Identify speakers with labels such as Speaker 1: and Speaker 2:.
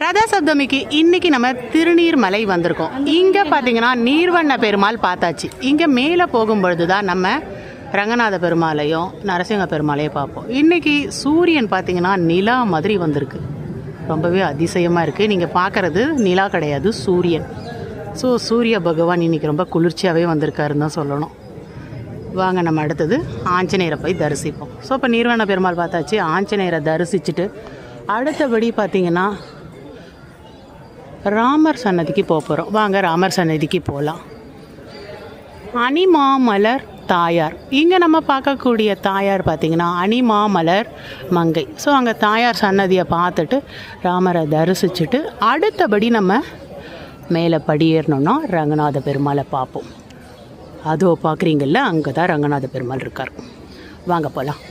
Speaker 1: ரத சப்தமிக்கு இன்றைக்கி நம்ம திருநீர்மலை வந்திருக்கோம். இங்கே பார்த்தீங்கன்னா நீர்வண்ண பெருமாள் பார்த்தாச்சு. இங்கே மேலே போகும்பொழுது தான் நம்ம ரங்கநாத பெருமாளையும் நரசிங்க பெருமாளையும் பார்ப்போம். இன்றைக்கி சூரியன் பார்த்திங்கன்னா நிலா மாதிரி வந்திருக்கு. ரொம்பவே அதிசயமாக இருக்குது. நீங்கள் பார்க்குறது நிலா கிடையாது, சூரியன். ஸோ சூரிய பகவான் இன்றைக்கி ரொம்ப குளிர்ச்சியாகவே வந்திருக்காருன்னு தான் சொல்லணும். வாங்க நம்ம அடுத்தது ஆஞ்சநேயரை போய் தரிசிப்போம். ஸோ இப்போ நீர்வண்ண பெருமாள் பார்த்தாச்சு. ஆஞ்சநேயரை தரிசிச்சுட்டு அடுத்தபடி பார்த்திங்கன்னா ராமர் சன்னதிக்கு போகிறோம். வாங்க ராமர் சன்னதிக்கு போகலாம். அணிமாமலர் தாயார். இங்கே நம்ம பார்க்கக்கூடிய தாயார் பார்த்திங்கன்னா அணிமாமலர் மங்கை. ஸோ அங்கே தாயார் சன்னதியை பார்த்துட்டு ராமரை தரிசிச்சுட்டு அடுத்தபடி நம்ம மேலே படியேறணுன்னா ரங்கநாத பெருமாளை பார்ப்போம். அதோ பார்க்குறீங்கள்ல, அங்கே தான் ரங்கநாத பெருமாள் இருக்கார். வாங்க போகலாம்.